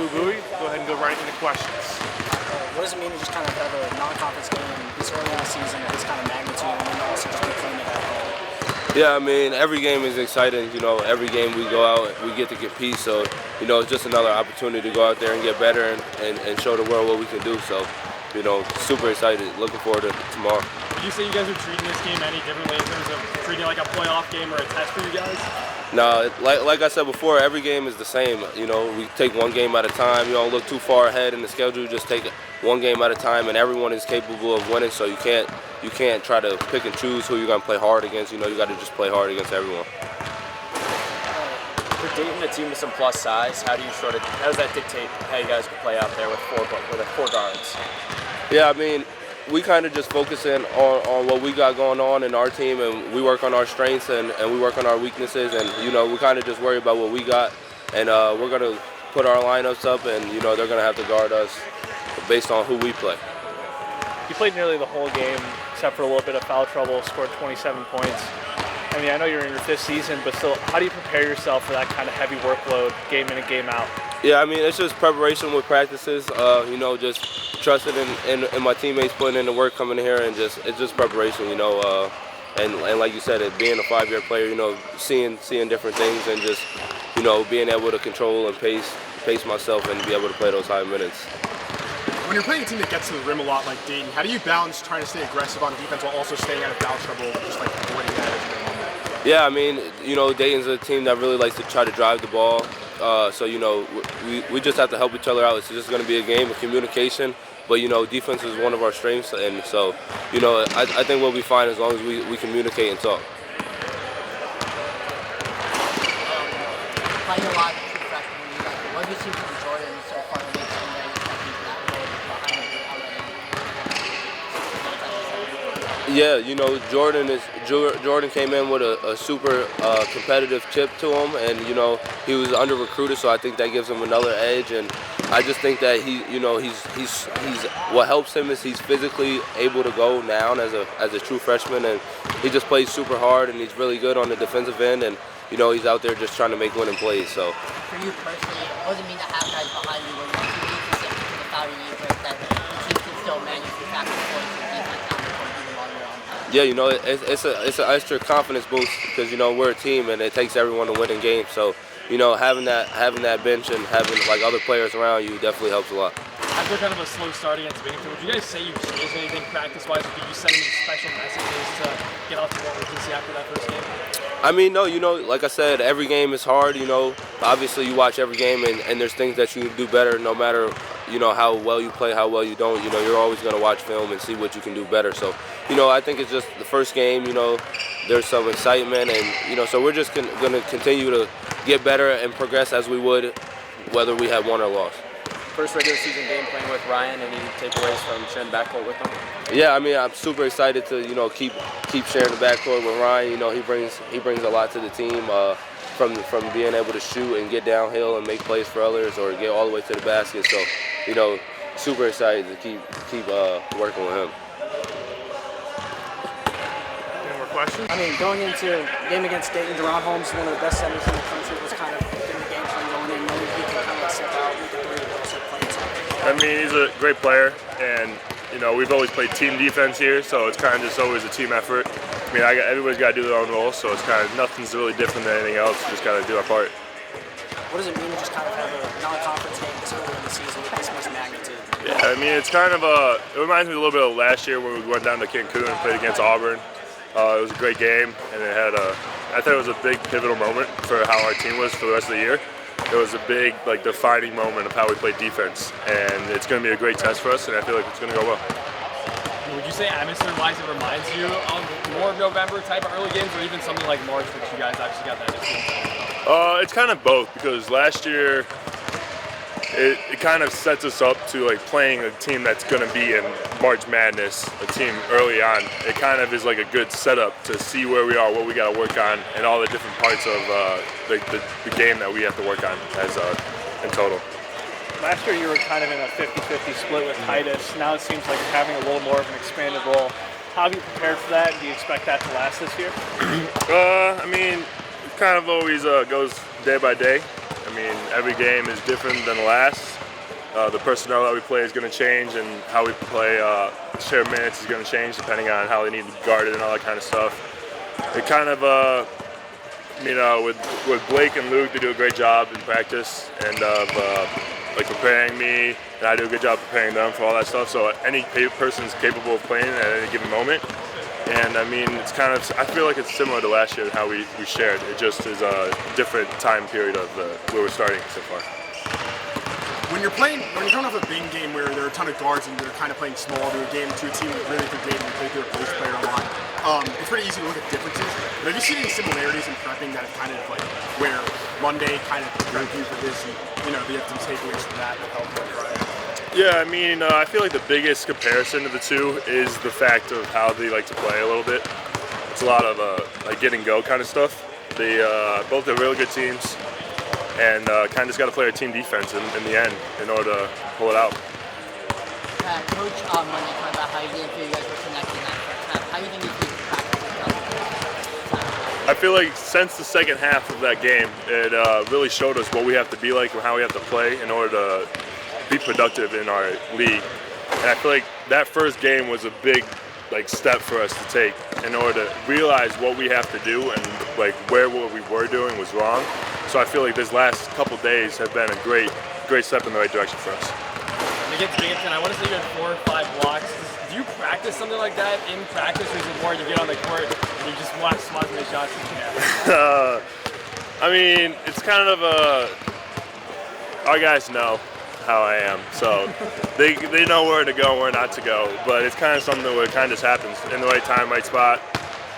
Buie. Go ahead and go right into questions. What does it mean to just kind of have a non-conference game this early in the season at this kind of magnitude, and then also just be playing it at home? Yeah, I mean, every game is exciting. Every game we go out, we get to compete. So, it's just another opportunity to go out there and get better and show the world what we can do. So, super excited. Looking forward to tomorrow. Would you say you guys are treating this game any differently in terms of treating it like a playoff game or a test for you guys? No, like I said before, every game is the same. We take one game at a time. You don't look too far ahead in the schedule. Just take it one game at a time, and everyone is capable of winning. So you can't try to pick and choose who you're gonna play hard against. You got to just play hard against everyone. For Dayton, a team with some plus size, how does that dictate how you guys can play out there with four guards? Yeah, I mean, we kind of just focus in on what we got going on in our team, and we work on our strengths and we work on our weaknesses, and we kind of just worry about what we got, and we're going to put our lineups up, and they're going to have to guard us based on who we play. You played nearly the whole game, except for a little bit of foul trouble, scored 27 points. I mean, I know you're in your 5th season, but still, how do you prepare yourself for that kind of heavy workload, game in and game out? Yeah, I mean, it's just preparation with practices, just trusting in my teammates putting in the work coming here, and it's just preparation, and like you said, being a 5-year player, seeing different things, and just, being able to control and pace myself and be able to play those high minutes. When you're playing a team that gets to the rim a lot like Dayton, how do you balance trying to stay aggressive on defense while also staying out of foul trouble, just like avoiding that as you're on that? Yeah, I mean, Dayton's a team that really likes to try to drive the ball. So, we just have to help each other out. It's just going to be a game of communication. But, defense is one of our strengths. And so, I think we'll be fine as long as we communicate and talk. Playing a lot of true freshmen, what have you seen from Jordan so far in the team that you think he's that role behind you already? Yeah, Jordan came in with a super competitive chip to him, and he was under recruited, so I think that gives him another edge. And I just think that he's what helps him is he's physically able to go down as a true freshman, and he just plays super hard, and he's really good on the defensive end, and he's out there just trying to make winning plays. So. For you personally, what does it mean to have guys behind you where you need to sit to the foul you need, but that the team can still manufacture points and defense on the court even while you're on top? Yeah, it's an extra confidence boost because we're a team and it takes everyone to win in games. So having that bench and having like other players around you definitely helps a lot. After kind of a slow start against Dayton, would you guys say you changed anything practice-wise? Or did you send any special messages to get off the urgency after that first game? I mean, no, like I said, every game is hard, Obviously, you watch every game, and there's things that you can do better no matter, how well you play, how well you don't. You're always going to watch film and see what you can do better. So, I think it's just the first game, there's some excitement, and, so we're just going to continue to get better and progress as we would whether we had won or lost. First regular season game playing with Ryan, any takeaways from sharing the backcourt with him? Yeah, I mean, I'm super excited to keep sharing the backcourt with Ryan. He brings a lot to the team from being able to shoot and get downhill and make plays for others or get all the way to the basket. So, super excited to keep working with him. Any more questions? I mean, going into a game against Dayton, Deron Holmes, one of the best centers in the country, was kind of getting the game plan going in, knowing he can kind of step out, make a three, but also play inside. I mean, he's a great player, and we've always played team defense here, so it's kind of just always a team effort. I mean, everybody's got to do their own role, so it's kind of nothing's really different than anything else. Just got to do our part. What does it mean to just kind of have a non-conference game this early in the season with this much magnitude? Yeah, I mean, it's kind of it reminds me a little bit of last year when we went down to Cancun and played against Auburn. It was a great game, and I thought it was a big pivotal moment for how our team was for the rest of the year. It was a big, defining moment of how we played defense, and it's going to be a great test for us, and I feel like it's going to go well. Would you say atmosphere-wise it reminds you of more of November type of early games, or even something like March, which you guys actually got that experience? It's kind of both, because last year it kind of sets us up to playing a team that's going to be in March Madness, a team early on. It kind of is like a good setup to see where we are, what we got to work on, and all the different parts of the game that we have to work on as in total. Last year you were kind of in a 50-50 split with Titus. Now it seems like you're having a little more of an expanded role. How have you prepared for that? Do you expect that to last this year? I mean, it kind of always goes day by day. I mean, every game is different than the last. The personnel that we play is going to change, and how we play share minutes is going to change depending on how they need to be guarded and all that kind of stuff. It kind of, with Blake and Luke, they do a great job in practice and like preparing me, and I do a good job preparing them for all that stuff. So any person is capable of playing at any given moment. And I mean, it's kind of, I feel like it's similar to last year how we shared. It just is a different time period of where we're starting so far. When you're coming off a big game where there are a ton of guards and you're kind of playing small to a game to a team with really good game and play through a post player a lot, it's pretty easy to look at differences. But have you seen any similarities in prepping that have kind of like where Monday kind of prepared you for this and you have some takeaways from that help on Friday? Yeah, I mean, I feel like the biggest comparison of the two is the fact of how they like to play a little bit. It's a lot of like get and go kind of stuff. They both are really good teams, and kind of just got to play our team defense in the end in order to pull it out. Coach Monday talked about how you didn't feel you guys were connecting that first half. How do you think you can practice? I feel like since the second half of that game, it really showed us what we have to be like and how we have to play in order to be productive in our league. And I feel like that first game was a big step for us to take in order to realize what we have to do and where what we were doing was wrong. So I feel like this last couple days have been a great step in the right direction for us. Against Dayton, I want to say you had 4 or 5 blocks. Do you practice something like that in practice, or is it more you get on the court and you just want to smother as many shots as you can? I mean, it's kind of our guys know how I am, so they know where to go and where not to go, but it's kind of something where it kind of just happens in the right time, right spot.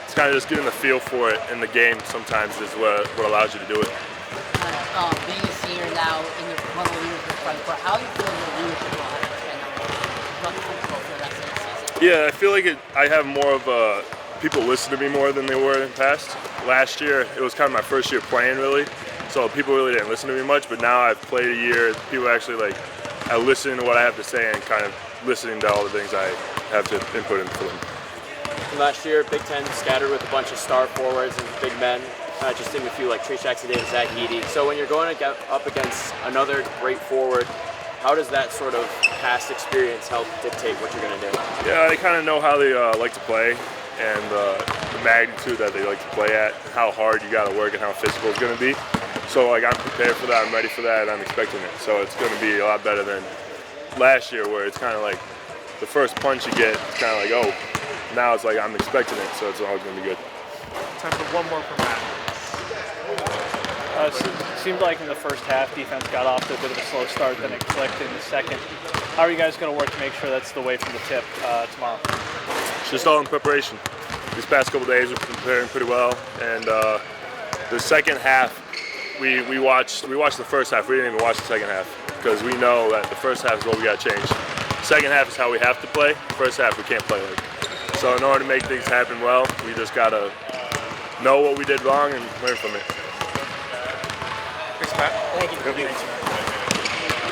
It's kind of just getting the feel for it in the game sometimes is what allows you to do it. Being a senior now in one of the leaders in the front court, how do you feel your leadership will have to depend on for the rest of the season? Yeah, I feel like I have more of people listen to me more than they were in the past. Last year, it was kind of my first year playing really, so people really didn't listen to me much, but now I've played a year, people actually are listening to what I have to say and kind of listening to all the things I have to input into them. Last year, Big Ten scattered with a bunch of star forwards and big men. Just named a few like Trey Jackson-Davis, Zach Edey. So when you're going up against another great forward, how does that sort of past experience help dictate what you're going to do? Yeah, I kind of know how they like to play and the magnitude that they like to play at, how hard you got to work and how physical it's going to be. So I'm prepared for that, I'm ready for that, and I'm expecting it. So it's going to be a lot better than last year where it's kind of like the first punch you get, it's kind of like, oh, now it's like I'm expecting it, so it's always going to be good. Time for one more from Matt. Seemed like in the first half, defense got off to a bit of a slow start, then it clicked in the second. How are you guys going to work to make sure that's the way from the tip tomorrow? It's just all in preparation. These past couple days we've been preparing pretty well, and the second half, we watched the first half. We didn't even watch the second half because we know that the first half is what we got to change. The second half is how we have to play. The first half we can't play like. So in order to make things happen well, we just got to know what we did wrong and learn from it. Thanks, Matt. Thank you. Yep.